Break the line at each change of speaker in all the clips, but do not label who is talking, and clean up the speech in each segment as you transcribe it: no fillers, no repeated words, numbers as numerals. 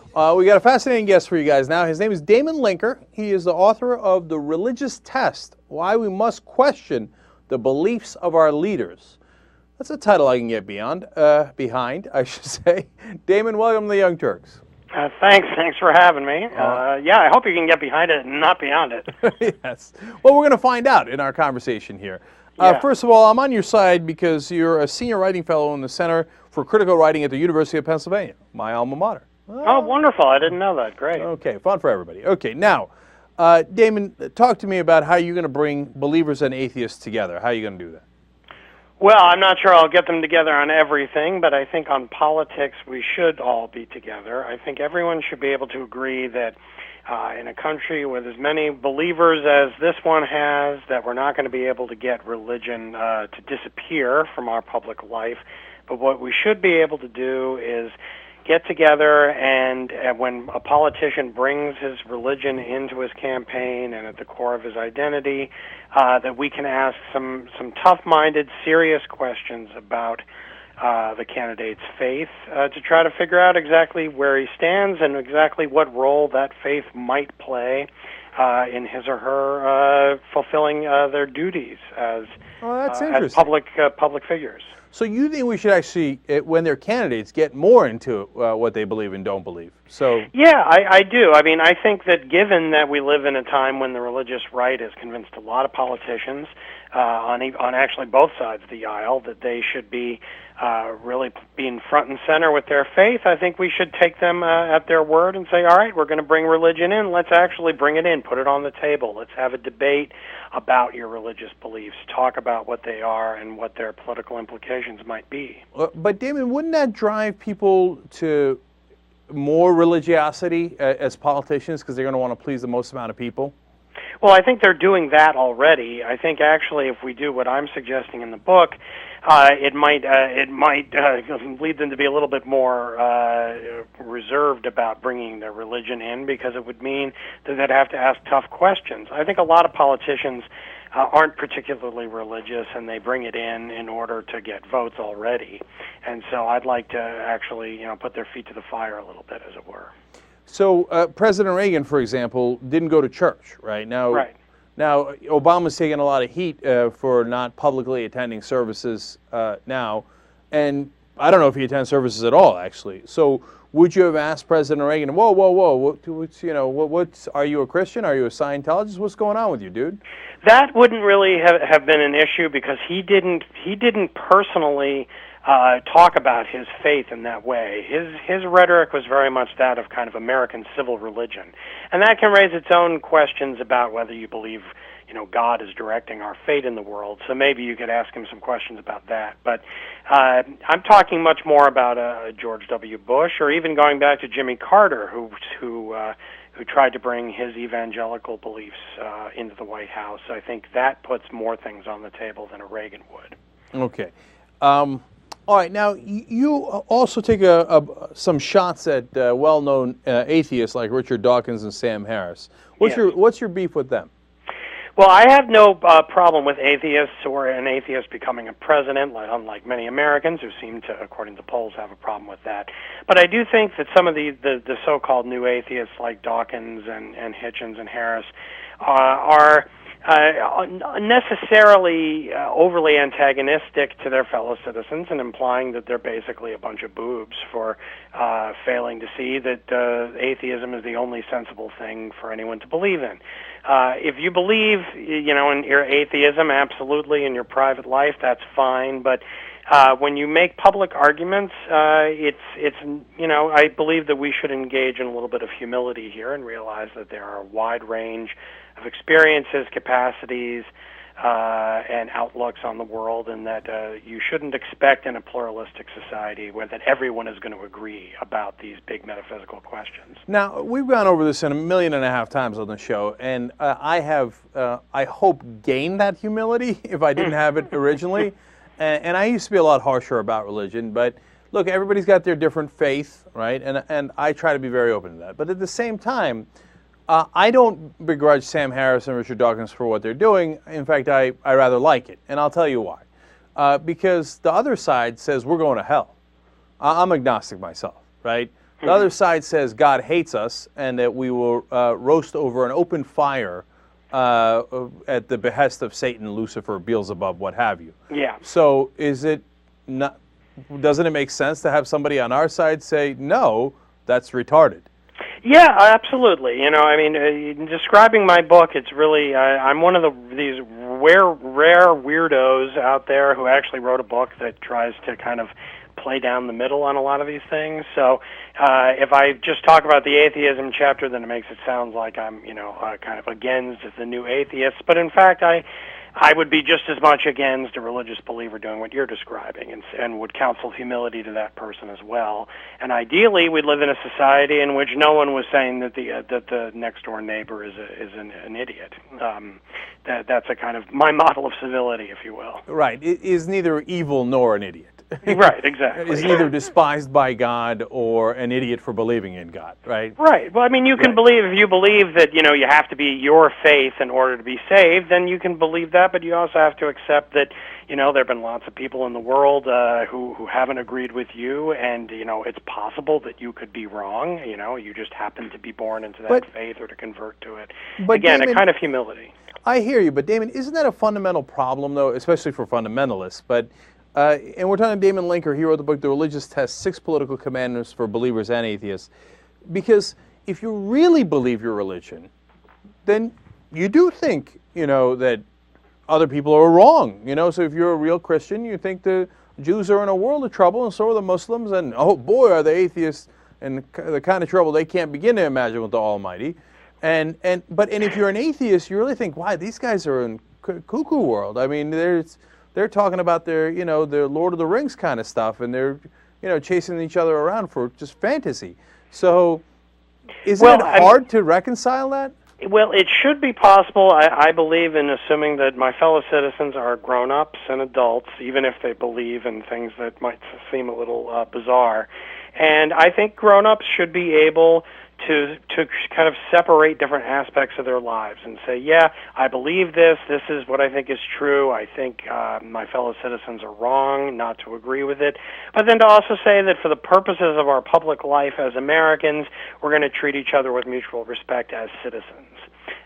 We got a fascinating guest for you guys now. His name is Damon Linker. He is the author of The Religious Test, Why We Must Question the Beliefs of Our Leaders. That's a title I can get behind, I should say. Damon, welcome to the Young Turks.
Thanks for having me. Yeah, I hope you can get behind it and not beyond it.
Yes. Well, we're going to find out in our conversation here.
Yeah.
First of all, I'm on your side because you're a senior writing fellow in the Center for Critical Writing at the University of Pennsylvania, my alma mater.
Oh, wonderful. I didn't know that. Great.
Okay, fun for everybody. Okay, now, Damon, talk to me about how you're going to bring believers and atheists together. How are you going to do that?
Well, I'm not sure I'll get them together on everything, but I think on politics we should all be together. I think everyone should be able to agree that in a country with as many believers as this one has, that we're not going to be able to get religion to disappear from our public life. But what we should be able to do is get together and when a politician brings his religion into his campaign and at the core of his identity, that we can ask some tough-minded, serious questions about the candidate's faith to try to figure out exactly where he stands and exactly what role that faith might play in his or her fulfilling their duties as public figures.
So you think we should actually, when they're candidates, get more into what they believe and don't believe? So
yeah, I do. I mean, I think that given that we live in a time when the religious right has convinced a lot of politicians on actually both sides of the aisle that they should be really being front and center with their faith, I think we should take them at their word and say, all right, we're going to bring religion in. Let's actually bring it in, put it on the table. Let's have a debate about your religious beliefs, talk about what they are and what their political implications might be.
But Damon, wouldn't that drive people to more religiosity as politicians because they're going to want to please the most amount of people?
Well, I think they're doing that already. I think actually if we do what I'm suggesting in the book, it might lead them to be a little bit more reserved about bringing their religion in, because it would mean that they'd have to ask tough questions. I think a lot of politicians aren't particularly religious, and they bring it in order to get votes already. And so I'd like to actually, put their feet to the fire a little bit, as it were.
So President Reagan, for example, didn't go to church, right? Now Obama's taking a lot of heat for not publicly attending services now, and I don't know if he attends services at all, actually. So would you have asked President Reagan, whoa, what's, are you a Christian? Are you a Scientologist? What's going on with you, dude?
That wouldn't really have been an issue, because he didn't personally talk about his faith in that way. His rhetoric was very much that of kind of American civil religion, and that can raise its own questions about whether you believe God is directing our fate in the world. So maybe you could ask him some questions about that. But I'm talking much more about George W. Bush, or even going back to Jimmy Carter, who tried to bring his evangelical beliefs into the White House. I think that puts more things on the table than a Reagan would.
Okay. All right. Now, you also take some shots at well-known atheists like Richard Dawkins and Sam Harris. What's your beef with them?
Well, I have no problem with atheists or an atheist becoming a president, unlike many Americans who seem to, according to polls, have a problem with that. But I do think that some of the so-called new atheists like Dawkins and Hitchens and Harris are necessarily overly antagonistic to their fellow citizens, and implying that they're basically a bunch of boobs for failing to see that atheism is the only sensible thing for anyone to believe in. If you believe, in your atheism, absolutely, in your private life, that's fine. But when you make public arguments, I believe that we should engage in a little bit of humility here and realize that there are a wide range of experiences, capacities, and outlooks on the world, and that you shouldn't expect in a pluralistic society that everyone is going to agree about these big metaphysical questions.
Now, we've gone over this 1.5 million times on the show, and I have, I hope, gained that humility if I didn't have it originally. And I used to be a lot harsher about religion, but look, everybody's got their different faith, right? And I try to be very open to that. But at the same time, I don't begrudge Sam Harris and Richard Dawkins for what they're doing. In fact, I rather like it, and I'll tell you why. Because the other side says we're going to hell. I'm agnostic myself, right? The other side says God hates us and that we will roast over an open fire at the behest of Satan, Lucifer, Beelzebub, what have you.
Yeah.
So is it not? Doesn't it make sense to have somebody on our side say, no, that's retarded?
Yeah, absolutely. You know, I mean, in describing my book, it's really I'm one of these rare weirdos out there who actually wrote a book that tries to kind of play down the middle on a lot of these things. So if I just talk about the atheism chapter, then it makes it sound like I'm, you know, kind of against the new atheists. But in fact, I would be just as much against a religious believer doing what you're describing, and would counsel humility to that person as well. And ideally, we'd live in a society in which no one was saying that the next door neighbor is an idiot. That's a kind of my model of civility, if you will.
Right. It is neither evil nor an idiot.
Right, exactly.
Is neither despised by God or an idiot for believing in God, right?
Right. Well, I mean, you can believe, if you believe that, you know, you have to be your faith in order to be saved, then you can believe that, but you also have to accept that, you know, there have been lots of people in the world who haven't agreed with you, and, you know, it's possible that you could be wrong, you know, you just happen to be born into that faith or to convert to it.
But
again,
Damon,
a kind of humility.
I hear you, but Damon, isn't that a fundamental problem, though, especially for fundamentalists? But and we're talking to Damon Linker. He wrote the book, The Religious Test, 6 Political Commandments for Believers and Atheists. Because if you really believe your religion, then you do think, you know, that other people are wrong. You know, so if you're a real Christian, you think the Jews are in a world of trouble, and so are the Muslims, and oh boy, are the atheists in the kind of trouble they can't begin to imagine with the Almighty. But if you're an atheist, you really think, wow, these guys are in cuckoo world. I mean, they're talking about their Lord of the Rings kind of stuff, and they're, you know, chasing each other around for just fantasy. So, isn't it hard to reconcile that?
Well, it should be possible. I believe in assuming that my fellow citizens are grown-ups and adults, even if they believe in things that might seem a little bizarre. And I think grown-ups should be able to kind of separate different aspects of their lives and say, yeah, I believe this is what I think is true, I think my fellow citizens are wrong, not to agree with it, but then to also say that for the purposes of our public life as Americans, we're going to treat each other with mutual respect as citizens.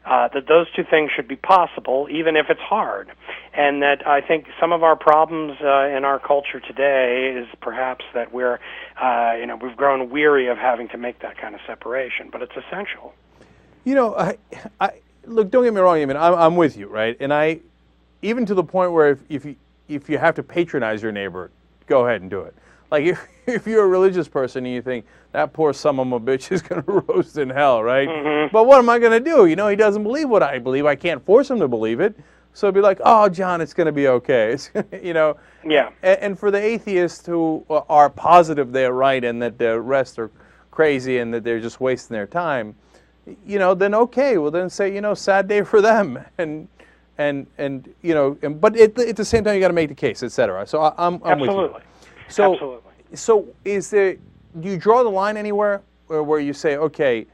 That those two things should be possible, even if it's hard. And that I think some of our problems in our culture today is perhaps that we've grown weary of having to make that kind of separation, but it's essential.
You know, look, don't get me wrong, I'm with you, right? And even to the point where if you have to patronize your neighbor, go ahead and do it. Like if you're a religious person and you think that poor son of a bitch is going to roast in hell, right? Mm-hmm. But what am I going to do? You know, he doesn't believe what I believe. I can't force him to believe it. So it'd be like, oh, John, it's going to be okay. It's, you know.
Yeah.
And for the atheists who are positive they're right and that the rest are crazy and that they're just wasting their time, you know, then okay. Well, then say, you know, sad day for them. And you know, but at the same time, you got to make the case, etc. So I'm with you.
Absolutely.
So do you draw the line anywhere where you say, okay,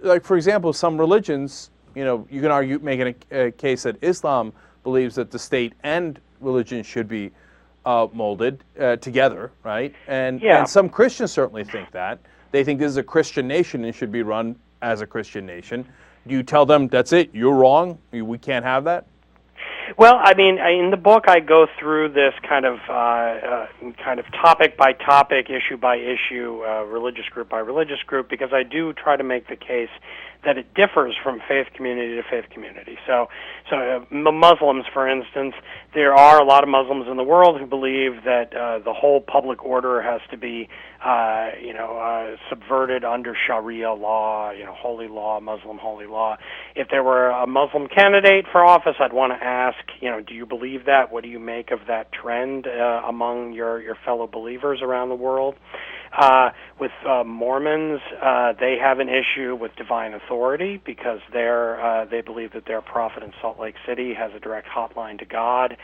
like for example, some religions, you know, you can argue, making a case that Islam believes that the state and religion should be molded together, right? And some Christians certainly think that. They think this is a Christian nation and should be run as a Christian nation. Do you tell them, that's it, you're wrong, we can't have that?
Well, I mean, in the book, I go through this kind of topic by topic, issue by issue, religious group by religious group, because I do try to make the case that it differs from faith community to faith community. So Muslims, for instance, there are a lot of Muslims in the world who believe that the whole public order has to be, subverted under Sharia law, holy law, Muslim holy law. If there were a Muslim candidate for office, I'd want to ask, do you believe that? What do you make of that trend among your fellow believers around the world? With Mormons, they have an issue with divine authority because they believe that their prophet in Salt Lake City has a direct hotline to God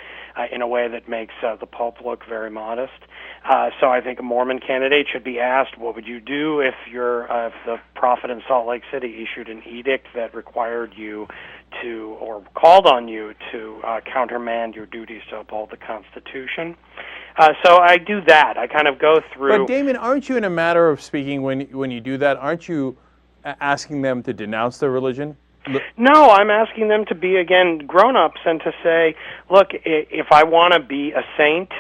in a way that makes the Pope look very modest. So I think a Mormon candidate should be asked, what would you do if the prophet in Salt Lake City issued an edict that required you to, or called on you to countermand your duties to uphold the Constitution? So I do that. I kind of go through.
But Damon, aren't you, in a matter of speaking, when you do that, aren't you asking them to denounce their religion?
No, I'm asking them to be, again, grown-ups and to say, look, if I want to be a saint,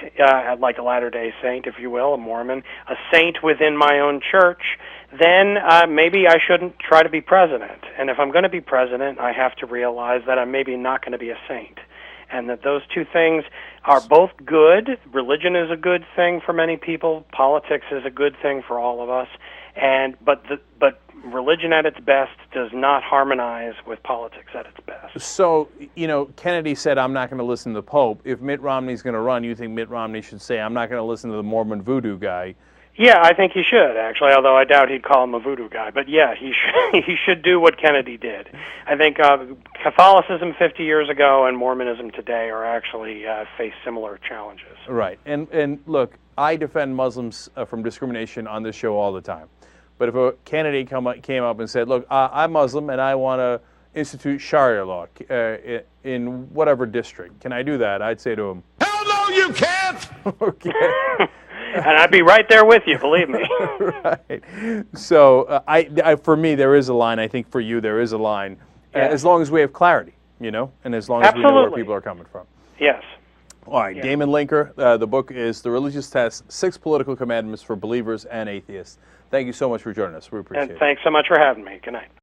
like a Latter-day Saint, if you will, a Mormon, a saint within my own church, then maybe I shouldn't try to be president. And if I'm going to be president, I have to realize that I'm maybe not going to be a saint. And that those two things are both good. Religion is a good thing for many people. Politics is a good thing for all of us. But religion at its best does not harmonize with politics at its best.
So, Kennedy said, I'm not going to listen to the Pope. If Mitt Romney's going to run, you think Mitt Romney should say, I'm not going to listen to the Mormon voodoo guy?
Yeah, I think he should, actually, although I doubt he'd call him a voodoo guy. But yeah, he should do what Kennedy did. I think Catholicism 50 years ago and Mormonism today are actually face similar challenges.
Right. And look, I defend Muslims from discrimination on this show all the time. But if a candidate came up and said, look, I'm Muslim and I want to institute Sharia law in whatever district, can I do that? I'd say to him,
hell no, you can't!
Okay.
And I'd be right there with you, believe me.
Right. So, for me, there is a line. I think for you, there is a line.
Yeah.
As long as we have clarity, and as long as we know where people are coming from.
Yes.
All right, yeah. Damon Linker, the book is The Religious Test, 6 Political Commandments for Believers and Atheists. Thank you so much for joining us. We appreciate it.
And thanks so much for having me. Good night.